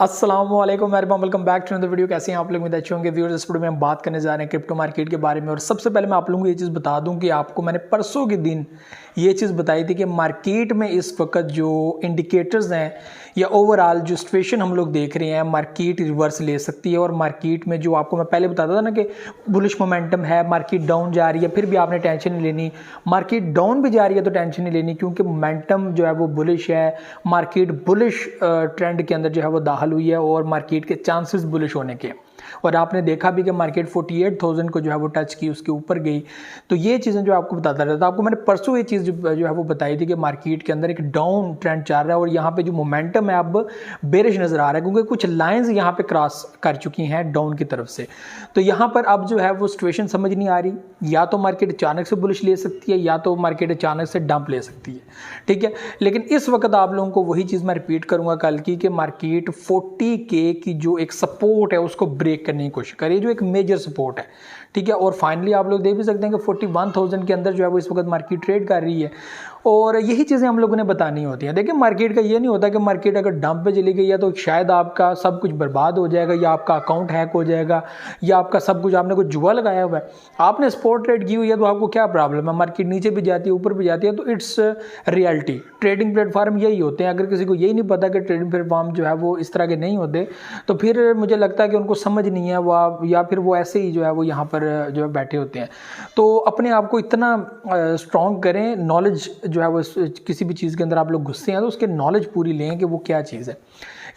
अस्सलाम वालेकुम welcome back to another video. कैसे हैं आप लोग? उम्मीद अच्छे होंगे। व्यूअर्स, इस वीडियो में हम बात करने जा रहे हैं क्रिप्टो मार्केट के बारे में। और सबसे पहले मैं आप लोगों को ये चीज़ बता दूं कि आपको मैंने परसों के दिन ये चीज़ बताई थी कि मार्केट में इस वक्त जो इंडिकेटर्स हैं या ओवरऑल जो सिचुएशन हम लोग देख रहे हैं, मार्केट रिवर्स ले सकती है। और मार्केट में जो आपको मैं पहले बताता था ना कि बुलिश मोमेंटम है, मार्केट डाउन जा रही है, फिर भी आपने टेंशन नहीं लेनी। मार्केट डाउन भी जा रही है तो टेंशन नहीं लेनी, क्योंकि मोमेंटम जो है वो बुलिश है। मार्केट बुलिश ट्रेंड के अंदर जो है वो दाखिल हुई है और मार्केट के चांसेस बुलिश होने के। और आपने देखा भी कि मार्केट 48,000 को जो है वो टच की, उसके ऊपर गई। तो ये चीज़ें जो आपको बताता रहता, आपको मैंने परसों ये चीज़ जो है वो बताई थी कि मार्केट के अंदर एक डाउन ट्रेंड चल रहा है और यहाँ पे जो मोमेंटम है अब बेरिश नज़र आ रहा है, क्योंकि कुछ लाइंस यहाँ पे क्रॉस कर चुकी हैं डाउन की तरफ से। तो यहाँ पर अब जो है वो सिचुएशन समझ नहीं आ रही, या तो मार्केट अचानक से बुलिश ले सकती है या तो मार्केट अचानक से डंप ले सकती है। ठीक है, लेकिन इस वक्त आप लोगों को वही चीज़ मैं रिपीट करूँगा कल की, कि मार्केट 40K की जो एक सपोर्ट है उसको ब्रेक करने की कोशिश करिए, जो एक मेजर सपोर्ट है। ठीक है, और फाइनली आप लोग देख भी सकते हैं कि 41,000 के अंदर जो है वो इस वक्त मार्केट ट्रेड कर रही है। और यही चीज़ें हम लोगों ने बतानी होती हैं। देखिए, मार्केट का ये नहीं होता कि मार्केट अगर डंप पे चली गई है तो शायद आपका सब कुछ बर्बाद हो जाएगा, या आपका अकाउंट हैक हो जाएगा, या आपका सब कुछ, आपने कुछ जुआ लगाया हुआ है। आपने स्पॉट ट्रेड की हुई है तो आपको क्या प्रॉब्लम है? मार्केट नीचे भी जाती है, ऊपर भी जाती है, तो इट्स रियलिटी। ट्रेडिंग प्लेटफॉर्म यही होते हैं। अगर किसी को यही नहीं पता कि ट्रेडिंग प्लेटफॉर्म जो है वो इस तरह के नहीं होते, तो फिर मुझे लगता है कि उनको समझ नहीं है वो, या फिर वो ऐसे ही जो है वो यहाँ पर जो है बैठे होते हैं। तो अपने आप को इतना स्ट्रॉन्ग करें, नॉलेज जो है वो किसी भी चीज़ के अंदर आप लोग घुसते हैं तो उसके नॉलेज पूरी लें कि वो क्या चीज़ है।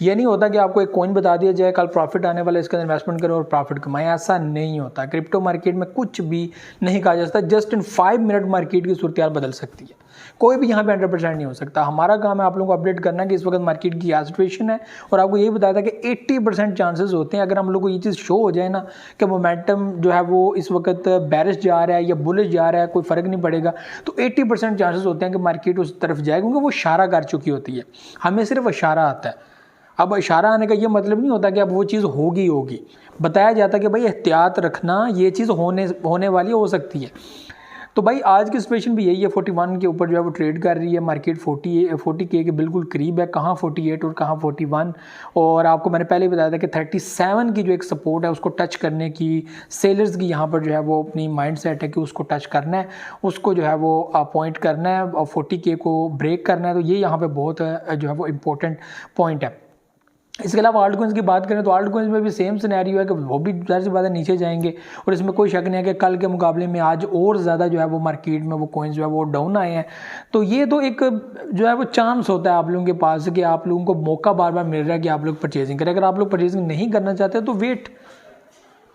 ये नहीं होता कि आपको एक कॉइन बता दिया जाए कल प्रॉफिट आने वाला है, इसके अंदर इन्वेस्टमेंट करें और प्रॉफिट कमाएं। ऐसा नहीं होता। क्रिप्टो मार्केट में कुछ भी नहीं कहा जा सकता। जस्ट इन 5 मिनट मार्केट की सूरत बदल सकती है। कोई भी यहाँ पे 100% नहीं हो सकता। हमारा काम है आप लोगों को अपडेट करना कि इस वक्त मार्केट की क्या सिचुएशन है, और आपको यही बताया था कि 80% चांसेस होते हैं। अगर हम लोग को ये चीज़ शो हो जाए ना कि मोमेंटम जो है वो इस वक्त बैरिश जा रहा है या बुलिश जा रहा है, कोई फ़र्क नहीं पड़ेगा, तो 80% चांसेस होते हैं कि मार्केट उस तरफ जाए, क्योंकि वो इशारा कर चुकी होती है। हमें सिर्फ इशारा आता है। अब इशारा आने का ये मतलब नहीं होता कि अब वो चीज़ होगी। बताया जाता है कि भाई एहतियात रखना, ये चीज़ होने वाली हो सकती है। तो भाई आज की सिचुएशन भी यही है। 41 के ऊपर जो है वो ट्रेड कर रही है मार्केट। 40K के बिल्कुल करीब है, कहाँ 48 और कहाँ 41। और आपको मैंने पहले बताया था कि 37 की जो एक सपोर्ट है उसको टच करने की सेलर्स की यहाँ पर जो है वो अपनी माइंड सेट है कि उसको टच करना है, उसको जो है वो अपॉइंट करना है और 40K को ब्रेक करना है। तो ये यहाँ पर बहुत जो है वो इम्पोर्टेंट पॉइंट है। इसके अलावा आल्ट कॉइन्स की बात करें तो आल्ट कॉइन्स में भी सेम सिनेरियो है कि वो भी ज़्यादा से ज़्यादा नीचे जाएंगे, और इसमें कोई शक नहीं है कि कल के मुकाबले में आज और ज़्यादा जो है वो मार्केट में वो कॉइन्स जो है वो डाउन आए हैं। तो ये तो एक जो है वो चांस होता है आप लोगों के पास कि आप लोगों को मौका बार बार मिल रहा है कि आप लोग परचेजिंग करें। अगर आप लोग परचेजिंग नहीं करना चाहते तो वेट,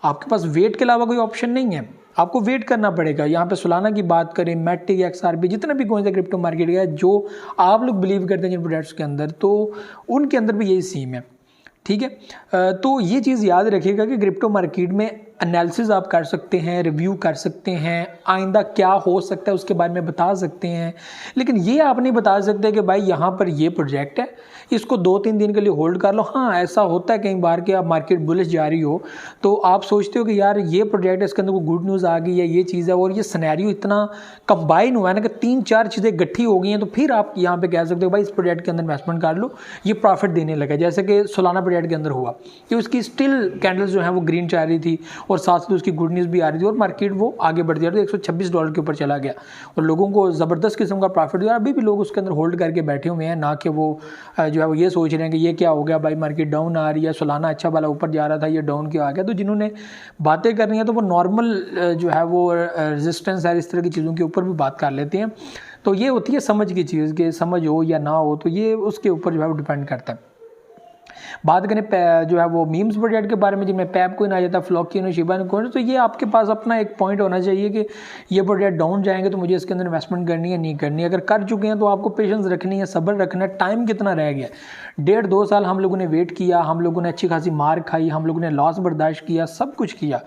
आपके पास वेट के अलावा कोई ऑप्शन नहीं है। आपको वेट करना पड़ेगा। यहाँ पे सोलाना की बात करें, मैटिक, XRP, जितने भी कॉइन्स है क्रिप्टो मार्केट का जो आप लोग बिलीव करते हैं जिन प्रोडक्ट्स के अंदर, तो उनके अंदर भी यही सीन है। ठीक है, तो ये चीज़ याद रखिएगा कि क्रिप्टो मार्केट में एनालिसिस आप कर सकते हैं, रिव्यू कर सकते हैं, आइंदा क्या हो सकता है उसके बारे में बता सकते हैं, लेकिन ये आप नहीं बता सकते कि भाई यहाँ पर ये प्रोजेक्ट है, इसको 2-3 दिन के लिए होल्ड कर लो। हाँ, ऐसा होता है कई बार कि आप मार्केट बुलिश जा रही हो तो आप सोचते हो कि यार ये प्रोजेक्ट है, इसके अंदर कोई गुड न्यूज़ आ गई है, ये चीज़ है, और ये सिनेरियो इतना कंबाइन हुआ है ना कि 3-4 चीज़ें इकट्ठी हो गई हैं, तो फिर आप यहाँ पे कह सकते हो भाई इस प्रोजेक्ट के अंदर इन्वेस्टमेंट कर लो, ये प्रॉफिट देने लगा। जैसे कि सोलाना प्रोजेक्ट के अंदर हुआ कि उसकी स्टिल कैंडल्स जो है वो ग्रीन जा रही थी और साथ साथ उसकी गुड न्यूज़ भी आ रही थी, और मार्केट वो आगे बढ़ गया, तो $126 के ऊपर चला गया और लोगों को ज़बरदस्त किस्म का प्रॉफिट दिया। अभी भी लोग उसके अंदर होल्ड करके बैठे हुए हैं, ना कि वो जो है वो ये सोच रहे हैं कि ये क्या हो गया भाई, मार्केट डाउन आ रही है, सोलाना अच्छा वाला ऊपर जा रहा था, ये डाउन क्यों आ गया। तो जिन्होंने बातें करनी है तो वो नॉर्मल जो है वो रेजिस्टेंस है, इस तरह की चीज़ों के ऊपर भी बात कर लेते हैं। तो ये होती है समझ की चीज़, कि समझ हो या ना हो, तो ये उसके ऊपर जो है वो डिपेंड करता है। बात करें जो है वो मीम्स प्रोजेक्ट के बारे में, जिनमें पैप कोइन आ जाता है, फ्लॉकी, शिबा कोइन, तो ये आपके पास अपना एक पॉइंट होना चाहिए कि ये प्रोजेक्ट डाउन जाएंगे तो मुझे इसके अंदर इन्वेस्टमेंट करनी है नहीं करनी है। अगर कर चुके हैं तो आपको पेशेंस रखनी है, सब्र रखना है। टाइम कितना रह गया? 1.5-2 साल हम लोगों ने वेट किया, हम लोगों ने अच्छी खासी मार खाई, हम लोगों ने लॉस बर्दाश्त किया, सब कुछ किया।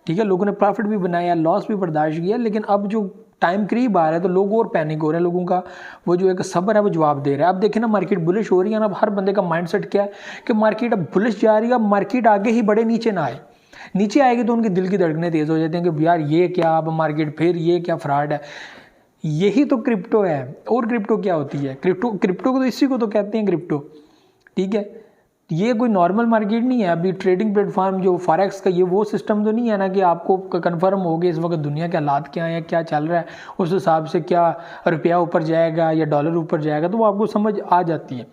ठीक है, लोगों ने प्रॉफिट भी बनाया, लॉस भी बर्दाश्त किया, लेकिन अब जो टाइम करीब आ रहा है तो लोग और पैनिक हो रहे हैं। लोगों का वो जो एक सब्र है वो जवाब दे रहा है। अब देखिए ना, मार्केट बुलिश हो रही है ना, अब हर बंदे का माइंडसेट क्या है कि मार्केट अब बुलिश जा रही है, अब मार्केट आगे ही बढ़े, नीचे ना आए। नीचे आएगी तो उनके दिल की धड़कनें तेज़ हो जाती हैं कि यार ये क्या, अब मार्केट फिर ये क्या फ्रॉड है। यही तो क्रिप्टो है। और क्रिप्टो क्या होती है? क्रिप्टो को तो इसी को तो कहते हैं क्रिप्टो। ठीक है, ये कोई नॉर्मल मार्केट नहीं है। अभी ट्रेडिंग प्लेटफॉर्म जो फॉरेक्स का, ये वो सिस्टम तो नहीं है ना कि आपको कंफर्म हो गया इस वक्त दुनिया के हालात क्या है, क्या चल रहा है, उस हिसाब से क्या रुपया ऊपर जाएगा या डॉलर ऊपर जाएगा, तो वो आपको समझ आ जाती है।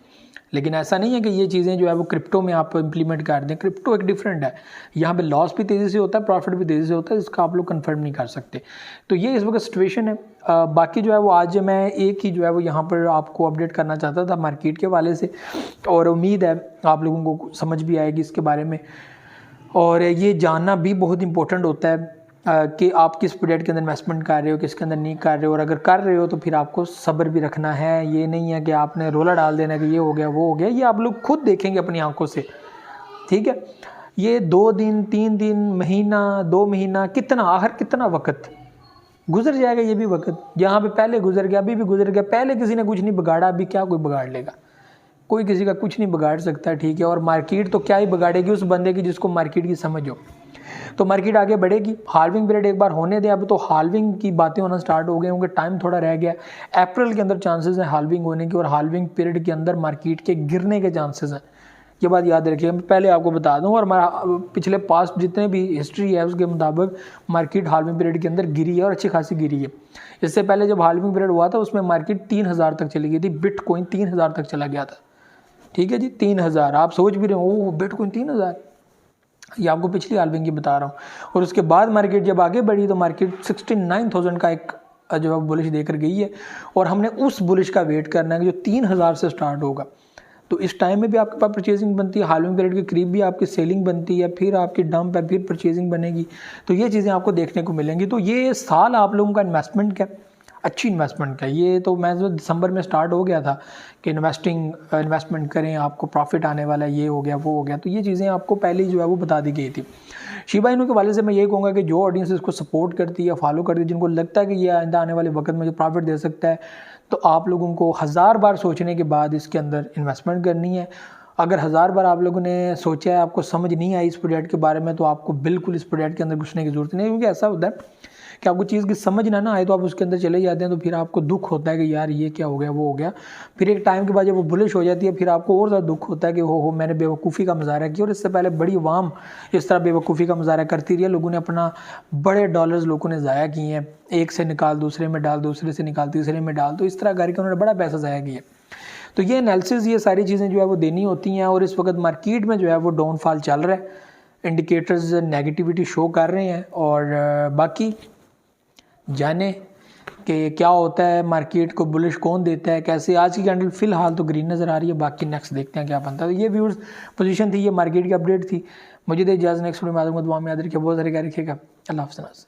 लेकिन ऐसा नहीं है कि ये चीज़ें जो है वो क्रिप्टो में आप इंप्लीमेंट कर दें। क्रिप्टो एक डिफरेंट है, यहाँ पे लॉस भी तेज़ी से होता है, प्रॉफिट भी तेज़ी से होता है, इसका आप लोग कंफर्म नहीं कर सकते। तो ये इस वक्त सिचुएशन है। बाकी जो है वो आज मैं एक ही जो है वो यहाँ पर आपको अपडेट करना चाहता था मार्केट के वाले से, और उम्मीद है आप लोगों को समझ भी आएगी इसके बारे में। और ये जानना भी बहुत इंपॉर्टेंट होता है कि आप किस प्रोजेक्ट के अंदर इन्वेस्टमेंट कर रहे हो, किसके अंदर नहीं कर रहे हो, और अगर कर रहे हो तो फिर आपको सब्र भी रखना है। ये नहीं है कि आपने रोला डाल देना कि ये हो गया वो हो गया, ये आप लोग खुद देखेंगे अपनी आंखों से, ठीक है। ये 2 दिन 3 दिन महीना 2 महीना कितना, आखिर कितना वक्त गुजर जाएगा, ये भी वक्त जहाँ पे पहले गुजर गया अभी भी गुजर गया। पहले किसी ने कुछ नहीं बिगाड़ा, अभी क्या कोई बिगाड़ लेगा, कोई किसी का कुछ नहीं बिगाड़ सकता, ठीक है। और मार्केट तो क्या ही बिगाड़ेगी उस बंदे की जिसको मार्केट की समझ हो। तो मार्केट आगे बढ़ेगी। हाल्विंग पीरियड एक बार होने दें, अब तो हाल्विंग की बातें होना स्टार्ट हो गई होंगे, टाइम थोड़ा रह गया। अप्रैल के अंदर चांसेस हैं हाल्विंग होने की, और हाल्विंग पीरियड के अंदर मार्केट के गिरने के चांसेस हैं, ये बात याद रखिएगा। मैं पहले आपको बता दूं, और हमारा पिछले पास्ट जितने भी हिस्ट्री है उसके मुताबिक मार्केट हाल्विंग पीरियड के अंदर गिरी है और अच्छी खासी गिरी है। इससे पहले जब हाल्विंग पीरियड हुआ था उसमें मार्केट 3000 तक चली गई थी, बिटकॉइन 3000 तक चला गया था, ठीक है जी। 3000 आप सोच भी रहे हो, ओह बिटकॉइन 3000, ये आपको पिछली हाल्विंग की बता रहा हूँ। और उसके बाद मार्केट जब आगे बढ़ी तो मार्केट 69,000 का एक जो है बुलिश देकर गई है, और हमने उस बुलिश का वेट करना है कि जो 3000 से स्टार्ट होगा। तो इस टाइम में भी आपके पास परचेजिंग बनती है, हाल्विंग पीरियड के करीब भी आपकी सेलिंग बनती है, फिर आपकी डंप है, फिर परचेजिंग बनेगी। तो ये चीज़ें आपको देखने को मिलेंगी। तो ये साल आप लोगों का इन्वेस्टमेंट का अच्छी इन्वेस्टमेंट का, ये तो मैं तो दिसंबर में स्टार्ट हो गया था कि इन्वेस्टमेंट करें, आपको प्रॉफिट आने वाला है, ये हो गया वो हो गया। तो ये चीज़ें आपको पहले ही जो है वो बता दी गई थी। शिबा इनू के वाले से मैं ये कहूँगा कि जो ऑडियंस इसको सपोर्ट करती है, फॉलो करती है, जिनको लगता है कि ये आइंदा आने वाले वक्त में जो प्रॉफिट दे सकता है, तो आप लोगों को 1000 बार सोचने के बाद इसके अंदर इन्वेस्टमेंट करनी है। अगर 1000 बार आप लोगों ने सोचा है, आपको समझ नहीं आई इस प्रोजेक्ट के बारे में, तो आपको बिल्कुल इस प्रोजेक्ट के अंदर घुसने की जरूरत नहीं है। क्योंकि ऐसा होता है कि आपको चीज़ की समझ ना आए तो आप उसके अंदर चले जाते हैं, तो फिर आपको दुख होता है कि यार ये क्या हो गया वो हो गया। फिर एक टाइम के बाद जब वो बुलिश हो जाती है, फिर आपको और ज़्यादा दुख होता है कि हो मैंने बेवकूफ़ी का मुजाहरा किया। और इससे पहले बड़ी अवाम इस तरह बेवकूफ़ी का मुजाहरा करती रही है। लोगों ने अपना बड़े डॉलर्स लोगों ने ज़ाया किए हैं, एक से निकाल दूसरे में डाल, दूसरे से निकाल तीसरे में डाल, तो इस तरह करके उन्होंने बड़ा पैसा ज़ाया किया। तो ये एनालिसिस, ये सारी चीज़ें जो है वो देनी होती हैं। और इस वक्त मार्केट में जो है वो डाउनफॉल चल रहा है, इंडिकेटर्स नेगेटिविटी शो कर रहे हैं। और बाकी जाने कि क्या होता है, मार्केट को बुलिश कौन देता है, कैसे। आज की कैंडल फिलहाल तो ग्रीन नज़र आ रही है, बाकी नेक्स्ट देखते हैं क्या बनता है। तो ये व्यूअर्स पोजीशन थी, ये मार्केट की अपडेट थी। मुझे दे इजाज़त, नेक्स्ट वीडियो में आ जाऊँगा। दुआ में याद रखिए, बहुत सारे क्या रखिएगा। अल्लाह हाफ़िज़।